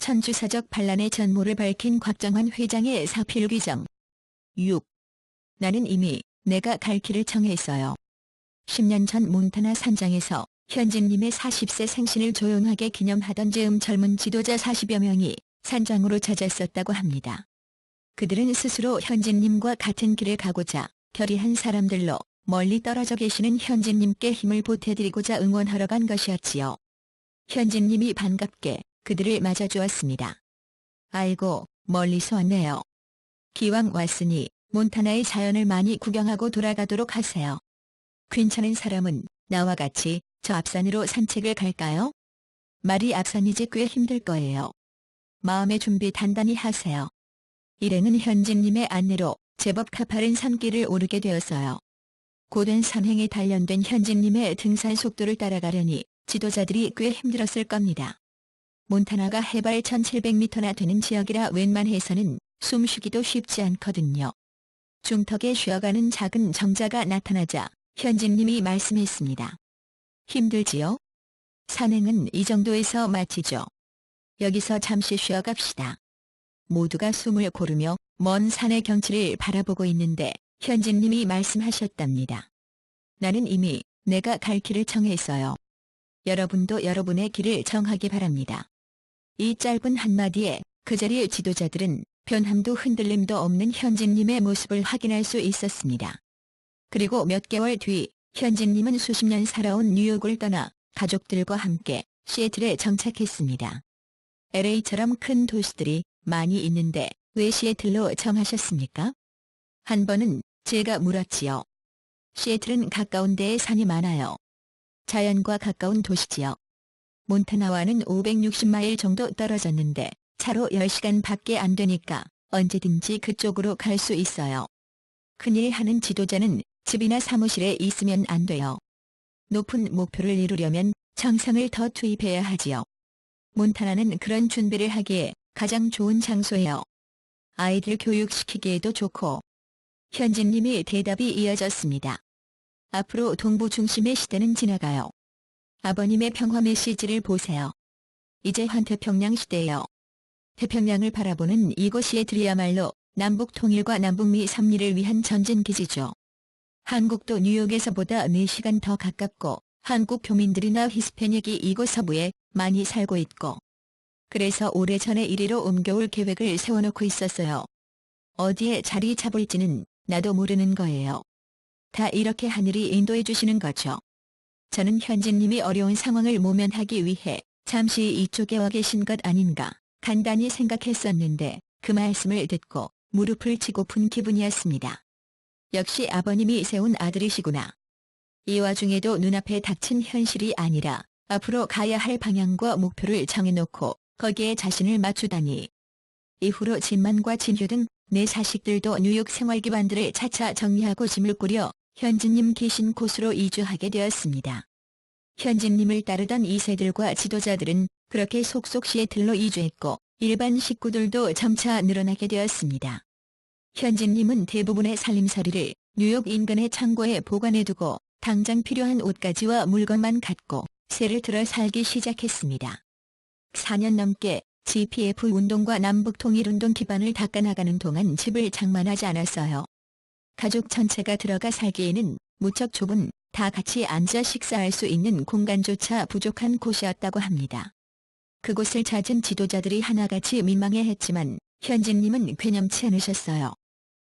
천주사적 반란의 전모를 밝힌 곽정환 회장의 사필 규정. 6. 나는 이미 내가 갈 길을 정했어요. 10년 전 몬타나 산장에서 현진님의 40세 생신을 조용하게 기념하던 즈음 젊은 지도자 40여 명이 산장으로 찾았었다고 합니다. 그들은 스스로 현진님과 같은 길을 가고자 결의한 사람들로 멀리 떨어져 계시는 현진님께 힘을 보태드리고자 응원하러 간 것이었지요. 현진님이 반갑게 그들을 맞아주었습니다. 아이고, 멀리서 왔네요. 기왕 왔으니 몬타나의 자연을 많이 구경하고 돌아가도록 하세요. 괜찮은 사람은 나와 같이 저 앞산으로 산책을 갈까요? 말이 앞산이지 꽤 힘들 거예요. 마음의 준비 단단히 하세요. 일행은 현진님의 안내로 제법 가파른 산길을 오르게 되었어요. 고된 산행에 단련된 현진님의 등산 속도를 따라가려니 지도자들이 꽤 힘들었을 겁니다. 몬타나가 해발 1700m나 되는 지역이라 웬만해서는 숨쉬기도 쉽지 않거든요. 중턱에 쉬어가는 작은 정자가 나타나자 현진님이 말씀했습니다. 힘들지요? 산행은 이 정도에서 마치죠. 여기서 잠시 쉬어갑시다. 모두가 숨을 고르며 먼 산의 경치를 바라보고 있는데 현진님이 말씀하셨답니다. 나는 이미 내가 갈 길을 정했어요. 여러분도 여러분의 길을 정하기 바랍니다. 이 짧은 한마디에 그 자리의 지도자들은 변함도 흔들림도 없는 현진님의 모습을 확인할 수 있었습니다. 그리고 몇 개월 뒤 현진님은 수십 년 살아온 뉴욕을 떠나 가족들과 함께 시애틀에 정착했습니다. LA처럼 큰 도시들이 많이 있는데 왜 시애틀로 정하셨습니까? 한 번은 제가 물었지요. 시애틀은 가까운 데에 산이 많아요. 자연과 가까운 도시지요. 몬타나와는 560마일 정도 떨어졌는데 차로 10시간 밖에 안 되니까 언제든지 그쪽으로 갈 수 있어요. 큰일 하는 지도자는 집이나 사무실에 있으면 안 돼요. 높은 목표를 이루려면 정성을 더 투입해야 하지요. 몬타나는 그런 준비를 하기에 가장 좋은 장소예요. 아이들 교육시키기에도 좋고. 현진님의 대답이 이어졌습니다. 앞으로 동부 중심의 시대는 지나가요. 아버님의 평화 메시지를 보세요. 이제 환태평양 시대예요. 태평양을 바라보는 이곳 시애틀이야말로 남북 통일과 남북미 삼리를 위한 전진기지죠. 한국도 뉴욕에서보다 4시간 더 가깝고 한국 교민들이나 히스패닉이 이곳 서부에 많이 살고 있고 그래서 오래전에 이리로 옮겨올 계획을 세워놓고 있었어요. 어디에 자리 잡을지는 나도 모르는 거예요. 다 이렇게 하늘이 인도해 주시는 거죠. 저는 현진님이 어려운 상황을 모면하기 위해 잠시 이쪽에 와 계신 것 아닌가 간단히 생각했었는데 그 말씀을 듣고 무릎을 치고픈 기분이었습니다. 역시 아버님이 세운 아들이시구나. 이 와중에도 눈앞에 닥친 현실이 아니라 앞으로 가야 할 방향과 목표를 정해놓고 거기에 자신을 맞추다니. 이후로 진만과 진휴 등 내 자식들도 뉴욕 생활기반들을 차차 정리하고 짐을 꾸려 현진님 계신 곳으로 이주하게 되었습니다. 현진님을 따르던 2세들과 지도자들은 그렇게 속속 시애틀로 이주했고 일반 식구들도 점차 늘어나게 되었습니다. 현진님은 대부분의 살림살이를 뉴욕 인근의 창고에 보관해두고 당장 필요한 옷가지와 물건만 갖고 새를 들어 살기 시작했습니다. 4년 넘게 GPF 운동과 남북통일운동 기반을 닦아나가는 동안 집을 장만하지 않았어요. 가족 전체가 들어가 살기에는 무척 좁은 다 같이 앉아 식사할 수 있는 공간조차 부족한 곳이었다고 합니다. 그곳을 찾은 지도자들이 하나같이 민망해했지만 현진님은 괴념치 않으셨어요.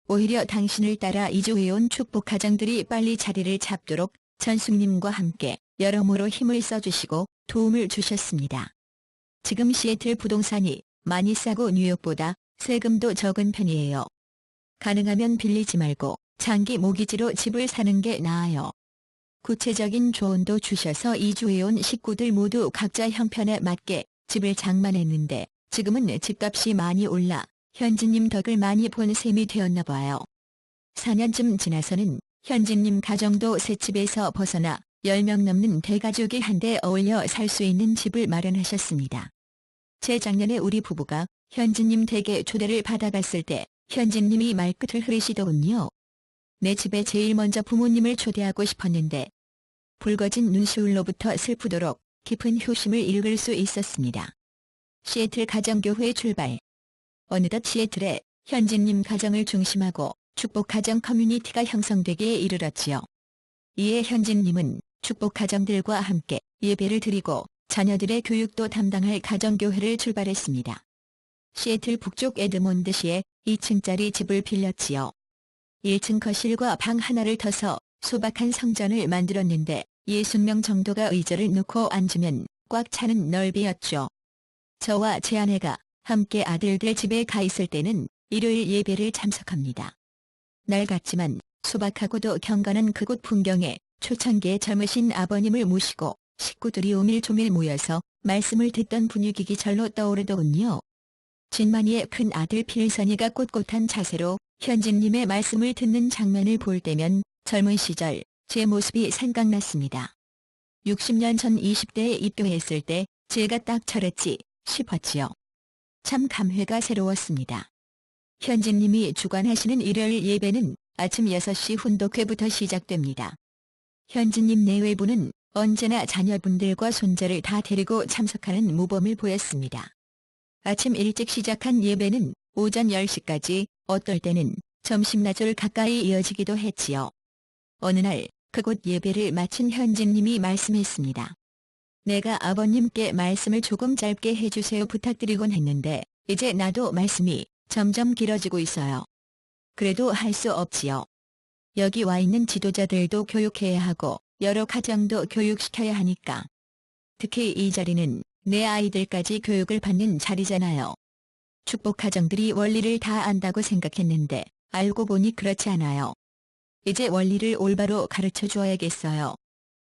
오히려 당신을 따라 이주해온 축복 가정들이 빨리 자리를 잡도록 전숙님과 함께 여러모로 힘을 써주시고 도움을 주셨습니다. 지금 시애틀 부동산이 많이 싸고 뉴욕보다 세금도 적은 편이에요. 가능하면 빌리지 말고 장기 모기지로 집을 사는 게 나아요. 구체적인 조언도 주셔서 이주해온 식구들 모두 각자 형편에 맞게 집을 장만했는데 지금은 집값이 많이 올라 현진님 덕을 많이 본 셈이 되었나 봐요. 4년쯤 지나서는 현진님 가정도 새 집에서 벗어나 10명 넘는 대가족이 한데 어울려 살 수 있는 집을 마련하셨습니다. 재작년에 우리 부부가 현진님 댁에 초대를 받아갔을 때 현진님이 말끝을 흐리시더군요. 내 집에 제일 먼저 부모님을 초대하고 싶었는데 붉어진 눈시울로부터 슬프도록 깊은 효심을 읽을 수 있었습니다. 시애틀 가정교회 출발. 어느덧 시애틀에 현진님 가정을 중심하고 축복가정 커뮤니티가 형성되기에 이르렀지요. 이에 현진님은 축복가정들과 함께 예배를 드리고 자녀들의 교육도 담당할 가정교회를 출발했습니다. 시애틀 북쪽 에드몬드시에 2층짜리 집을 빌렸지요. 1층 거실과 방 하나를 터서 소박한 성전을 만들었는데 60명 정도가 의자를 놓고 앉으면 꽉 차는 넓이였죠. 저와 제 아내가 함께 아들들 집에 가 있을 때는 일요일 예배를 참석합니다. 날 같지만 소박하고도 경건한 그곳 풍경에 초창기에 젊으신 아버님을 모시고 식구들이 오밀조밀 모여서 말씀을 듣던 분위기가 절로 떠오르더군요. 진만이의 큰 아들 필선이가 꼿꼿한 자세로 현진님의 말씀을 듣는 장면을 볼 때면 젊은 시절 제 모습이 생각났습니다. 60년 전 20대에 입교했을 때 제가 딱 저랬지 싶었지요. 참 감회가 새로웠습니다. 현진님이 주관하시는 일요일 예배는 아침 6시 훈독회부터 시작됩니다. 현진님 내외부는 언제나 자녀분들과 손자를 다 데리고 참석하는 모범을 보였습니다. 아침 일찍 시작한 예배는 오전 10시까지, 어떨 때는 점심나절 가까이 이어지기도 했지요. 어느 날 그곳 예배를 마친 현진님이 말씀했습니다. 내가 아버님께 말씀을 조금 짧게 해주세요 부탁드리곤 했는데 이제 나도 말씀이 점점 길어지고 있어요. 그래도 할 수 없지요. 여기 와 있는 지도자들도 교육해야 하고 여러 가정도 교육시켜야 하니까. 특히 이 자리는 내 아이들까지 교육을 받는 자리잖아요. 축복가정들이 원리를 다 안다고 생각했는데 알고 보니 그렇지 않아요. 이제 원리를 올바로 가르쳐 줘야겠어요.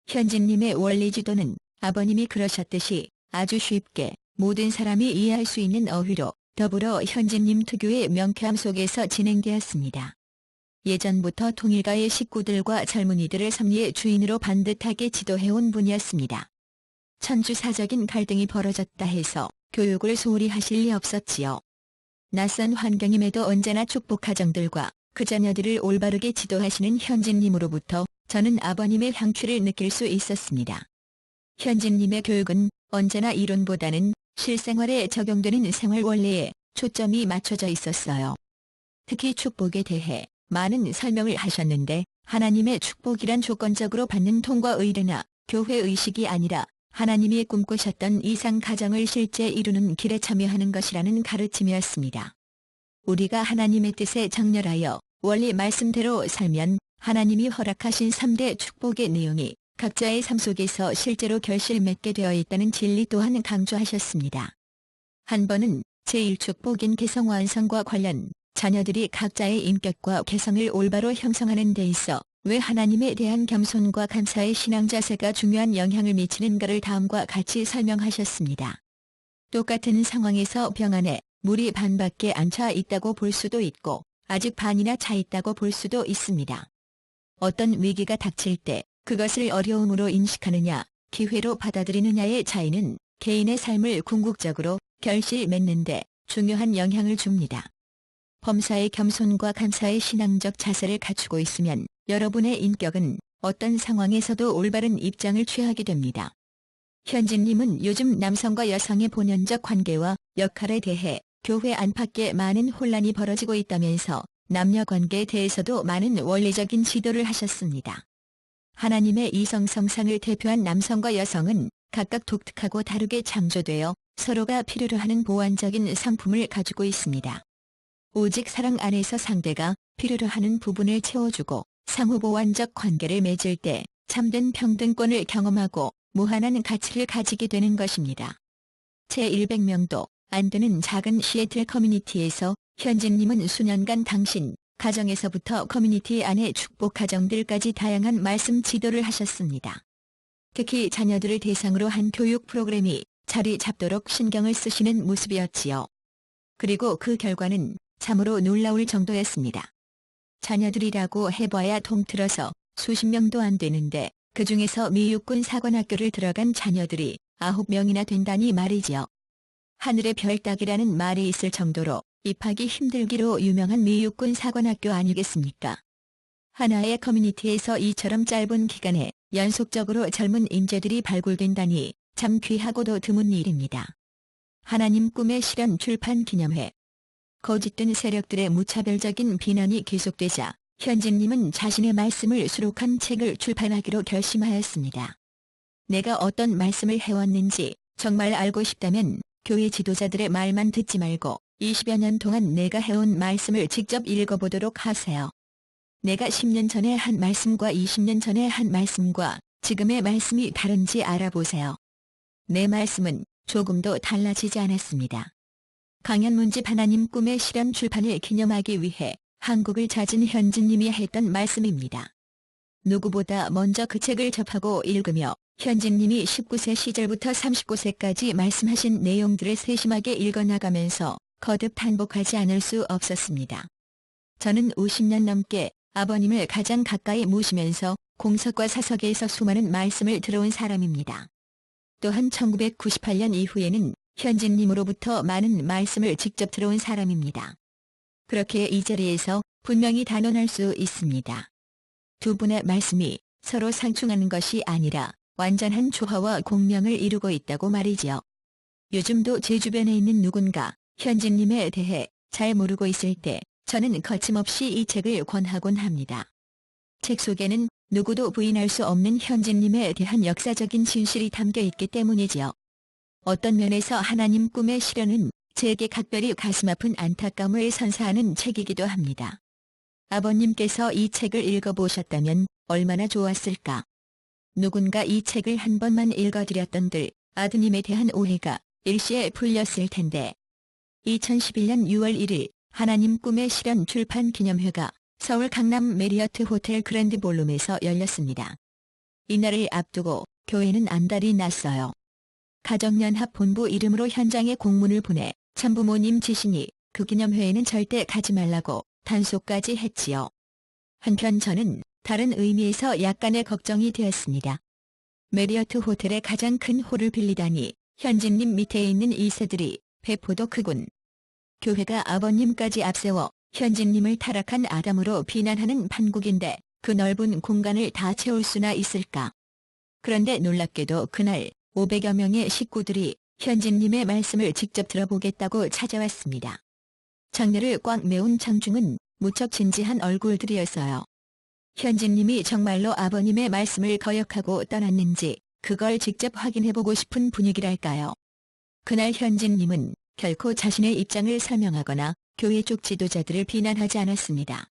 현진님의 원리지도는 아버님이 그러셨듯이 아주 쉽게 모든 사람이 이해할 수 있는 어휘로 더불어 현진님 특유의 명쾌함 속에서 진행되었습니다. 예전부터 통일가의 식구들과 젊은이들을 섭리의 주인으로 반듯하게 지도해온 분이었습니다. 천주사적인 갈등이 벌어졌다 해서 교육을 소홀히 하실 리 없었지요. 낯선 환경임에도 언제나 축복가정들과 그 자녀들을 올바르게 지도하시는 현진님으로부터 저는 아버님의 향취를 느낄 수 있었습니다. 현진님의 교육은 언제나 이론보다는 실생활에 적용되는 생활 원리에 초점이 맞춰져 있었어요. 특히 축복에 대해 많은 설명을 하셨는데 하나님의 축복이란 조건적으로 받는 통과 의례나 교회 의식이 아니라 하나님이 꿈꾸셨던 이상 가정을 실제 이루는 길에 참여하는 것이라는 가르침이었습니다. 우리가 하나님의 뜻에 정렬하여 원리 말씀대로 살면 하나님이 허락하신 3대 축복의 내용이 각자의 삶 속에서 실제로 결실 맺게 되어 있다는 진리 또한 강조하셨습니다. 한 번은 제1축복인 개성 완성과 관련 자녀들이 각자의 인격과 개성을 올바로 형성하는 데 있어 왜 하나님에 대한 겸손과 감사의 신앙 자세가 중요한 영향을 미치는가를 다음과 같이 설명하셨습니다. 똑같은 상황에서 병 안에 물이 반밖에 안 차 있다고 볼 수도 있고 아직 반이나 차 있다고 볼 수도 있습니다. 어떤 위기가 닥칠 때 그것을 어려움으로 인식하느냐, 기회로 받아들이느냐의 차이는 개인의 삶을 궁극적으로 결실 맺는데 중요한 영향을 줍니다. 범사의 겸손과 감사의 신앙적 자세를 갖추고 있으면 여러분의 인격은 어떤 상황에서도 올바른 입장을 취하게 됩니다. 현진님은 요즘 남성과 여성의 본연적 관계와 역할에 대해 교회 안팎에 많은 혼란이 벌어지고 있다면서 남녀 관계에 대해서도 많은 원리적인 지도를 하셨습니다. 하나님의 이성성상을 대표한 남성과 여성은 각각 독특하고 다르게 창조되어 서로가 필요로 하는 보완적인 성품을 가지고 있습니다. 오직 사랑 안에서 상대가 필요로 하는 부분을 채워주고 상호 보완적 관계를 맺을 때 참된 평등권을 경험하고 무한한 가치를 가지게 되는 것입니다. 채 100명도 안 되는 작은 시애틀 커뮤니티에서 현진님은 수년간 당신 가정에서부터 커뮤니티 안의 축복 가정들까지 다양한 말씀 지도를 하셨습니다. 특히 자녀들을 대상으로 한 교육 프로그램이 자리 잡도록 신경을 쓰시는 모습이었지요. 그리고 그 결과는 참으로 놀라울 정도였습니다. 자녀들이라고 해봐야 통틀어서 수십 명도 안 되는데 그 중에서 미 육군 사관학교를 들어간 자녀들이 9명이나 된다니 말이지요. 하늘의 별 따기라는 말이 있을 정도로 입학이 힘들기로 유명한 미 육군 사관학교 아니겠습니까? 하나의 커뮤니티에서 이처럼 짧은 기간에 연속적으로 젊은 인재들이 발굴된다니 참 귀하고도 드문 일입니다. 하나님 꿈의 실현 출판 기념회. 거짓된 세력들의 무차별적인 비난이 계속되자 현진님은 자신의 말씀을 수록한 책을 출판하기로 결심하였습니다. 내가 어떤 말씀을 해왔는지 정말 알고 싶다면 교회 지도자들의 말만 듣지 말고 20여 년 동안 내가 해온 말씀을 직접 읽어보도록 하세요. 내가 10년 전에 한 말씀과 20년 전에 한 말씀과 지금의 말씀이 다른지 알아보세요. 내 말씀은 조금도 달라지지 않았습니다. 강연문집 하나님 꿈의 실현 출판을 기념하기 위해 한국을 찾은 현진님이 했던 말씀입니다. 누구보다 먼저 그 책을 접하고 읽으며 현진님이 19세 시절부터 39세까지 말씀하신 내용들을 세심하게 읽어나가면서 거듭 반복하지 않을 수 없었습니다. 저는 50년 넘게 아버님을 가장 가까이 모시면서 공석과 사석에서 수많은 말씀을 들어온 사람입니다. 또한 1998년 이후에는 현진님으로부터 많은 말씀을 직접 들어온 사람입니다. 그렇게 이 자리에서 분명히 단언할 수 있습니다. 두 분의 말씀이 서로 상충하는 것이 아니라 완전한 조화와 공명을 이루고 있다고 말이지요. 요즘도 제 주변에 있는 누군가 현진님에 대해 잘 모르고 있을 때 저는 거침없이 이 책을 권하곤 합니다. 책 속에는 누구도 부인할 수 없는 현진님에 대한 역사적인 진실이 담겨 있기 때문이지요. 어떤 면에서 하나님 꿈의 실현은 제게 각별히 가슴 아픈 안타까움을 선사하는 책이기도 합니다. 아버님께서 이 책을 읽어보셨다면 얼마나 좋았을까. 누군가 이 책을 한 번만 읽어드렸던들 아드님에 대한 오해가 일시에 풀렸을 텐데. 2011년 6월 1일 하나님 꿈의 실현 출판 기념회가 서울 강남 메리어트 호텔 그랜드 볼룸에서 열렸습니다. 이날을 앞두고 교회는 안달이 났어요. 가정연합 본부 이름으로 현장에 공문을 보내 참부모님 지신이 그 기념회에는 절대 가지 말라고 단속까지 했지요. 한편 저는 다른 의미에서 약간의 걱정이 되었습니다. 메리어트 호텔의 가장 큰 홀을 빌리다니 현진님 밑에 있는 2세들이 배포도 크군. 교회가 아버님까지 앞세워 현진님을 타락한 아담으로 비난하는 판국인데 그 넓은 공간을 다 채울 수나 있을까. 그런데 놀랍게도 그날 500여 명의 식구들이 현진님의 말씀을 직접 들어보겠다고 찾아왔습니다. 장례를 꽉 메운 장중은 무척 진지한 얼굴들이었어요. 현진님이 정말로 아버님의 말씀을 거역하고 떠났는지 그걸 직접 확인해보고 싶은 분위기랄까요. 그날 현진님은 결코 자신의 입장을 설명하거나 교회 쪽 지도자들을 비난하지 않았습니다.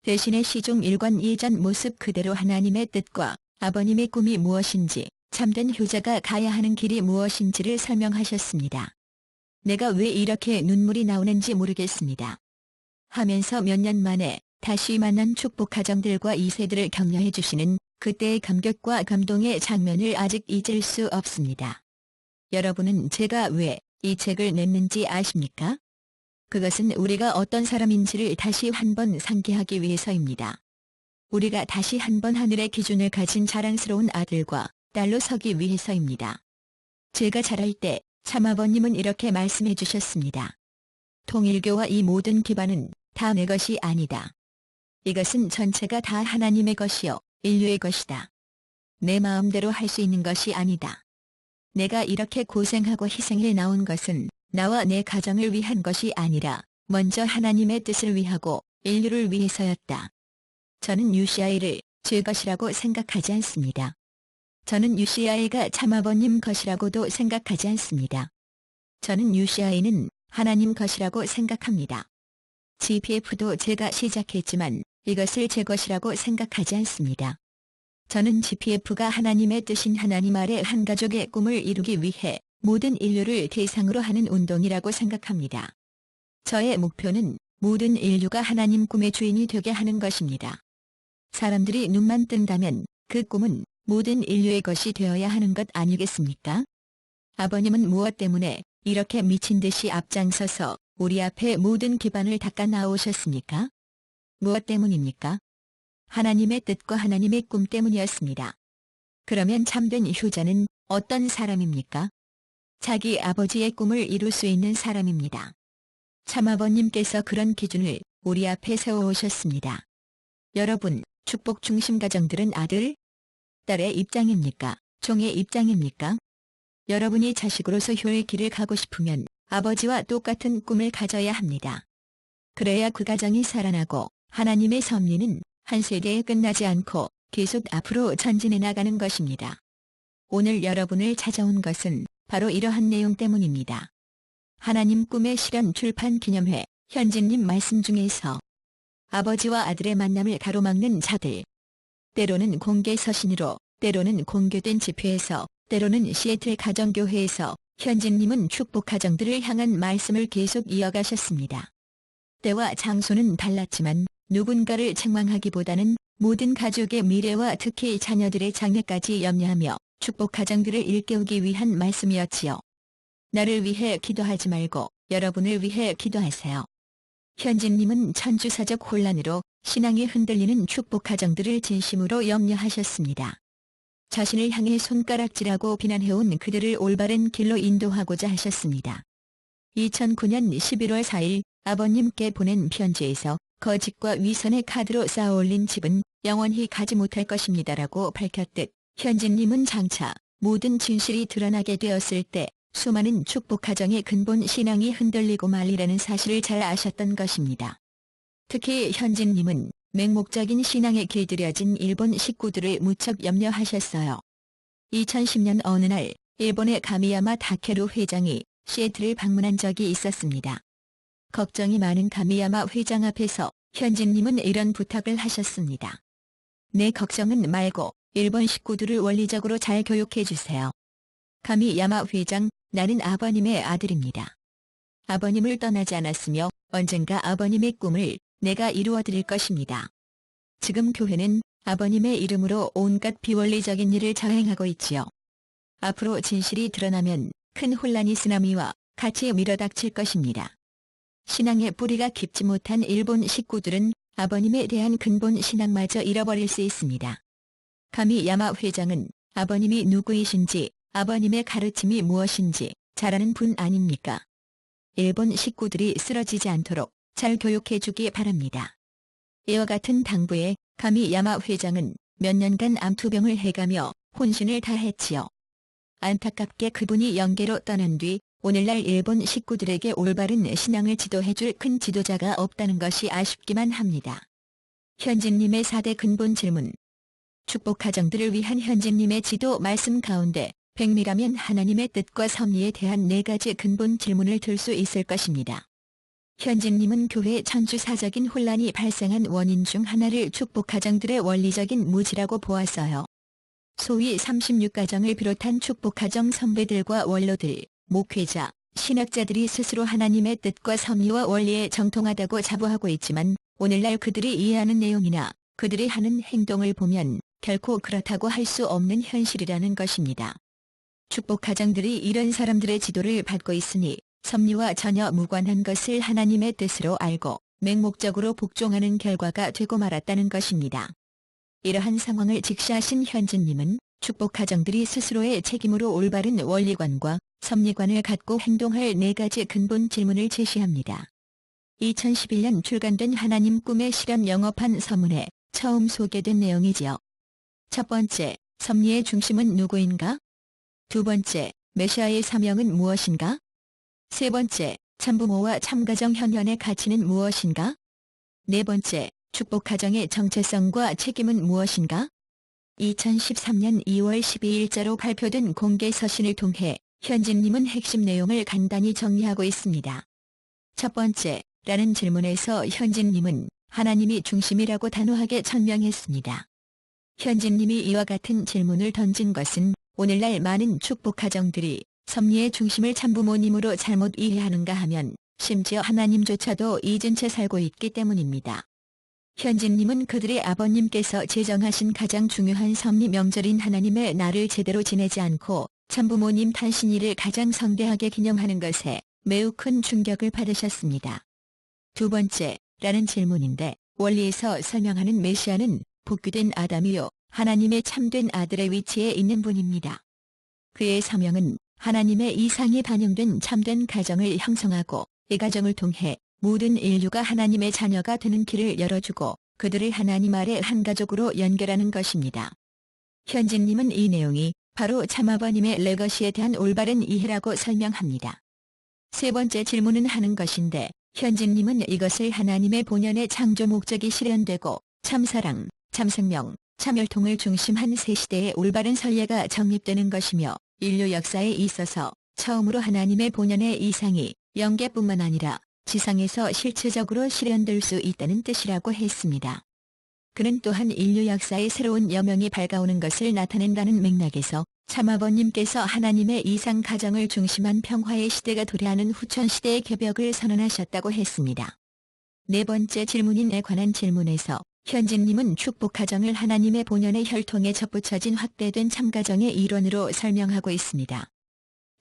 대신에 시종 일관 예전 모습 그대로 하나님의 뜻과 아버님의 꿈이 무엇인지 참된 효자가 가야 하는 길이 무엇인지를 설명하셨습니다. 내가 왜 이렇게 눈물이 나오는지 모르겠습니다. 하면서 몇 년 만에 다시 만난 축복 가정들과 2세들을 격려해 주시는 그때의 감격과 감동의 장면을 아직 잊을 수 없습니다. 여러분은 제가 왜 이 책을 냈는지 아십니까? 그것은 우리가 어떤 사람인지를 다시 한번 상기하기 위해서입니다. 우리가 다시 한번 하늘의 기준을 가진 자랑스러운 아들과 딸로 서기 위해서입니다. 제가 자랄 때 참아버님은 이렇게 말씀해 주셨습니다. 통일교와 이 모든 기반은 다 내 것이 아니다. 이것은 전체가 다 하나님의 것이요 인류의 것이다. 내 마음대로 할 수 있는 것이 아니다. 내가 이렇게 고생하고 희생해 나온 것은 나와 내 가정을 위한 것이 아니라 먼저 하나님의 뜻을 위하고 인류를 위해서였다. 저는 UCI를 제 것이라고 생각하지 않습니다. 저는 UCI가 참아버님 것이라고도 생각하지 않습니다. 저는 UCI는 하나님 것이라고 생각합니다. GPF도 제가 시작했지만 이것을 제 것이라고 생각하지 않습니다. 저는 GPF가 하나님의 뜻인 하나님 아래 한 가족의 꿈을 이루기 위해 모든 인류를 대상으로 하는 운동이라고 생각합니다. 저의 목표는 모든 인류가 하나님 꿈의 주인이 되게 하는 것입니다. 사람들이 눈만 뜬다면 그 꿈은 모든 인류의 것이 되어야 하는 것 아니겠습니까? 아버님은 무엇 때문에 이렇게 미친 듯이 앞장서서 우리 앞에 모든 기반을 닦아 나오셨습니까? 무엇 때문입니까? 하나님의 뜻과 하나님의 꿈 때문이었습니다. 그러면 참된 효자는 어떤 사람입니까? 자기 아버지의 꿈을 이룰 수 있는 사람입니다. 참아버님께서 그런 기준을 우리 앞에 세워오셨습니다. 여러분, 축복 중심 가정들은 아들, 딸의 입장입니까? 종의 입장입니까? 여러분이 자식으로서 효의 길을 가고 싶으면 아버지와 똑같은 꿈을 가져야 합니다. 그래야 그 가정이 살아나고 하나님의 섭리는 한 세대에 끝나지 않고 계속 앞으로 전진해 나가는 것입니다. 오늘 여러분을 찾아온 것은 바로 이러한 내용 때문입니다. 하나님 꿈의 실현 출판 기념회 현진님 말씀 중에서 아버지와 아들의 만남을 가로막는 자들, 때로는 공개 서신으로, 때로는 공개된 집회에서, 때로는 시애틀 가정교회에서 현진님은 축복 가정들을 향한 말씀을 계속 이어가셨습니다. 때와 장소는 달랐지만 누군가를 책망하기보다는 모든 가족의 미래와 특히 자녀들의 장래까지 염려하며 축복 가정들을 일깨우기 위한 말씀이었지요. 나를 위해 기도하지 말고 여러분을 위해 기도하세요. 현진님은 천주사적 혼란으로 신앙이 흔들리는 축복 가정들을 진심으로 염려하셨습니다. 자신을 향해 손가락질하고 비난해온 그들을 올바른 길로 인도하고자 하셨습니다. 2009년 11월 4일 아버님께 보낸 편지에서 거짓과 위선의 카드로 쌓아올린 집은 영원히 가지 못할 것입니다라고 밝혔듯 현진님은 장차 모든 진실이 드러나게 되었을 때 수많은 축복 가정의 근본 신앙이 흔들리고 말리라는 사실을 잘 아셨던 것입니다. 특히 현진님은 맹목적인 신앙에 길들여진 일본 식구들을 무척 염려하셨어요. 2010년 어느 날 일본의 가미야마 다케루 회장이 시애틀을 방문한 적이 있었습니다. 걱정이 많은 가미야마 회장 앞에서 현진님은 이런 부탁을 하셨습니다. 내 걱정은 말고 일본 식구들을 원리적으로 잘 교육해 주세요. 가미야마 회장, 나는 아버님의 아들입니다. 아버님을 떠나지 않았으며 언젠가 아버님의 꿈을 내가 이루어 드릴 것입니다. 지금 교회는 아버님의 이름으로 온갖 비원리적인 일을 자행하고 있지요. 앞으로 진실이 드러나면 큰 혼란이 쓰나미와 같이 밀어닥칠 것입니다. 신앙의 뿌리가 깊지 못한 일본 식구들은 아버님에 대한 근본 신앙마저 잃어버릴 수 있습니다. 가미야마 회장은 아버님이 누구이신지, 아버님의 가르침이 무엇인지 잘 아는 분 아닙니까? 일본 식구들이 쓰러지지 않도록 잘 교육해 주기 바랍니다. 이와 같은 당부에 가미야마 회장은 몇 년간 암투병을 해가며 혼신을 다했지요. 안타깝게 그분이 영계로 떠난 뒤 오늘날 일본 식구들에게 올바른 신앙을 지도해줄 큰 지도자가 없다는 것이 아쉽기만 합니다. 현진님의 4대 근본 질문. 축복 가정들을 위한 현진님의 지도 말씀 가운데 백미라면 하나님의 뜻과 섭리에 대한 4가지 근본 질문을 들 수 있을 것입니다. 현진님은 교회 천주사적인 혼란이 발생한 원인 중 하나를 축복 가정들의 원리적인 무지라고 보았어요. 소위 36가정을 비롯한 축복 가정 선배들과 원로들, 목회자, 신학자들이 스스로 하나님의 뜻과 섭리와 원리에 정통하다고 자부하고 있지만 오늘날 그들이 이해하는 내용이나 그들이 하는 행동을 보면 결코 그렇다고 할 수 없는 현실이라는 것입니다. 축복 가정들이 이런 사람들의 지도를 받고 있으니 섭리와 전혀 무관한 것을 하나님의 뜻으로 알고 맹목적으로 복종하는 결과가 되고 말았다는 것입니다. 이러한 상황을 직시하신 현진님은 축복 가정들이 스스로의 책임으로 올바른 원리관과 섭리관을 갖고 행동할 4가지 근본 질문을 제시합니다. 2011년 출간된 하나님 꿈의 실현 영업한 서문에 처음 소개된 내용이지요. 첫 번째, 섭리의 중심은 누구인가? 두 번째, 메시아의 사명은 무엇인가? 세 번째, 참부모와 참가정 현현의 가치는 무엇인가? 네 번째, 축복 가정의 정체성과 책임은 무엇인가? 2013년 2월 12일자로 발표된 공개 서신을 통해 현진님은 핵심 내용을 간단히 정리하고 있습니다. 첫 번째, 라는 질문에서 현진님은 하나님이 중심이라고 단호하게 천명했습니다. 현진님이 이와 같은 질문을 던진 것은 오늘날 많은 축복 가정들이 섭리의 중심을 참부모님으로 잘못 이해하는가 하면 심지어 하나님조차도 잊은 채 살고 있기 때문입니다. 현진님은 그들의 아버님께서 제정하신 가장 중요한 섭리 명절인 하나님의 날을 제대로 지내지 않고 참부모님 탄신일을 가장 성대하게 기념하는 것에 매우 큰 충격을 받으셨습니다. 두 번째, 라는 질문인데 원리에서 설명하는 메시아는 복귀된 아담이요 하나님의 참된 아들의 위치에 있는 분입니다. 그의 사명은 하나님의 이상이 반영된 참된 가정을 형성하고 이 가정을 통해 모든 인류가 하나님의 자녀가 되는 길을 열어주고 그들을 하나님 아래 한 가족으로 연결하는 것입니다. 현진님은 이 내용이 바로 참아버님의 레거시에 대한 올바른 이해라고 설명합니다. 세 번째 질문은 하는 것인데 현진님은 이것을 하나님의 본연의 창조 목적이 실현되고 참사랑, 참생명, 참혈통을 중심한 새 시대의 올바른 선례가 정립되는 것이며 인류 역사에 있어서 처음으로 하나님의 본연의 이상이 영계뿐만 아니라 지상에서 실체적으로 실현될 수 있다는 뜻이라고 했습니다. 그는 또한 인류 역사의 새로운 여명이 밝아오는 것을 나타낸다는 맥락에서 참아버님께서 하나님의 이상 가정을 중심한 평화의 시대가 도래하는 후천시대의 개벽을 선언하셨다고 했습니다. 네 번째 질문인에 관한 질문에서 현진님은 축복가정을 하나님의 본연의 혈통에 접붙여진 확대된 참가정의 일원으로 설명하고 있습니다.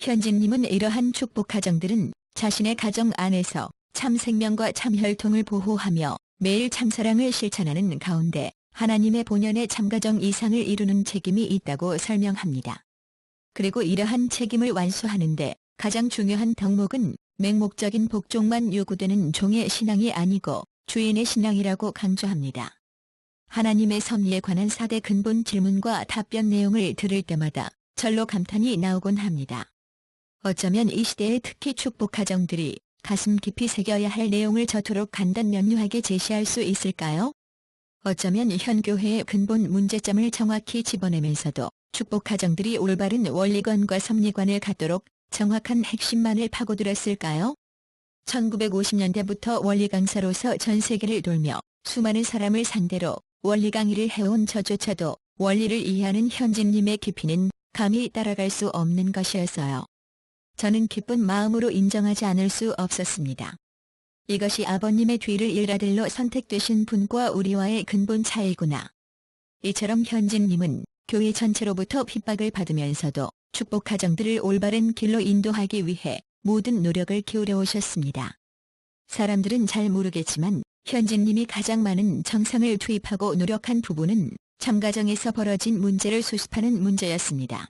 현진님은 이러한 축복가정들은 자신의 가정 안에서 참생명과 참혈통을 보호하며 매일 참사랑을 실천하는 가운데 하나님의 본연의 참가정 이상을 이루는 책임이 있다고 설명합니다. 그리고 이러한 책임을 완수하는데 가장 중요한 덕목은 맹목적인 복종만 요구되는 종의 신앙이 아니고 주인의 신앙이라고 강조합니다. 하나님의 섭리에 관한 4대 근본 질문과 답변 내용을 들을 때마다 절로 감탄이 나오곤 합니다. 어쩌면 이 시대에 특히 축복가정들이 가슴 깊이 새겨야 할 내용을 저토록 간단명료하게 제시할 수 있을까요? 어쩌면 현 교회의 근본 문제점을 정확히 집어내면서도 축복가정들이 올바른 원리관과 섭리관을 갖도록 정확한 핵심만을 파고들었을까요? 1950년대부터 원리 강사로서 전 세계를 돌며 수많은 사람을 상대로 원리 강의를 해온 저조차도 원리를 이해하는 현진님의 깊이는 감히 따라갈 수 없는 것이었어요. 저는 기쁜 마음으로 인정하지 않을 수 없었습니다. 이것이 아버님의 뒤를 일아들로 선택되신 분과 우리와의 근본 차이구나. 이처럼 현진님은 교회 전체로부터 핍박을 받으면서도 축복가정들을 올바른 길로 인도하기 위해 모든 노력을 기울여 오셨습니다. 사람들은 잘 모르겠지만 현진님이 가장 많은 정성을 투입하고 노력한 부분은 참가정에서 벌어진 문제를 수습하는 문제였습니다.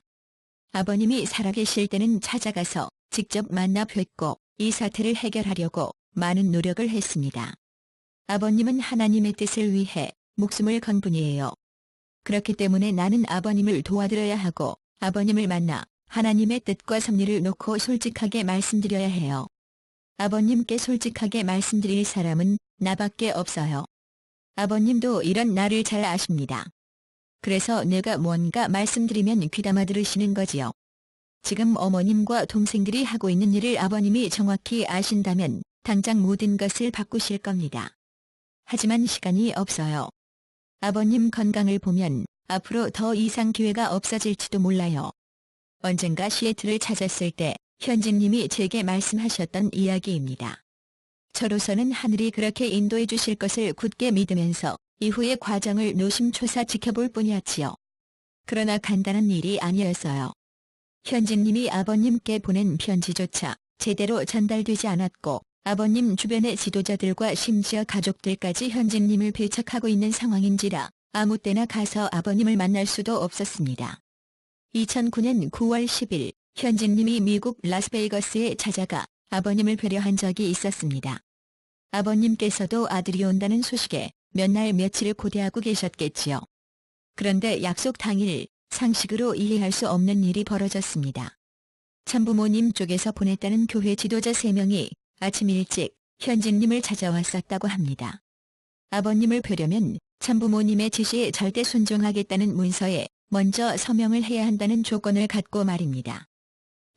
아버님이 살아계실 때는 찾아가서 직접 만나 뵙고 이 사태를 해결하려고 많은 노력을 했습니다. 아버님은 하나님의 뜻을 위해 목숨을 건 분이에요. 그렇기 때문에 나는 아버님을 도와드려야 하고 아버님을 만나 하나님의 뜻과 섭리를 놓고 솔직하게 말씀드려야 해요. 아버님께 솔직하게 말씀드릴 사람은 나밖에 없어요. 아버님도 이런 나를 잘 아십니다. 그래서 내가 뭔가 말씀드리면 귀담아 들으시는 거지요. 지금 어머님과 동생들이 하고 있는 일을 아버님이 정확히 아신다면 당장 모든 것을 바꾸실 겁니다. 하지만 시간이 없어요. 아버님 건강을 보면 앞으로 더 이상 기회가 없어질지도 몰라요. 언젠가 시애틀을 찾았을 때 현진님이 제게 말씀하셨던 이야기입니다. 저로서는 하늘이 그렇게 인도해 주실 것을 굳게 믿으면서 이후의 과정을 노심초사 지켜볼 뿐이었지요. 그러나 간단한 일이 아니었어요. 현진님이 아버님께 보낸 편지조차 제대로 전달되지 않았고 아버님 주변의 지도자들과 심지어 가족들까지 현진님을 배척하고 있는 상황인지라 아무 때나 가서 아버님을 만날 수도 없었습니다. 2009년 9월 10일 현진님이 미국 라스베이거스에 찾아가 아버님을 뵈려한 적이 있었습니다. 아버님께서도 아들이 온다는 소식에 몇 날 며칠을 고대하고 계셨겠지요. 그런데 약속 당일 상식으로 이해할 수 없는 일이 벌어졌습니다. 참부모님 쪽에서 보냈다는 교회 지도자 3명이 아침 일찍 현진님을 찾아왔었다고 합니다. 아버님을 뵈려면 참부모님의 지시에 절대 순종하겠다는 문서에 먼저 서명을 해야 한다는 조건을 갖고 말입니다.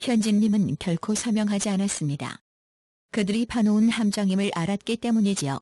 현진님은 결코 서명하지 않았습니다. 그들이 파놓은 함정임을 알았기 때문이지요.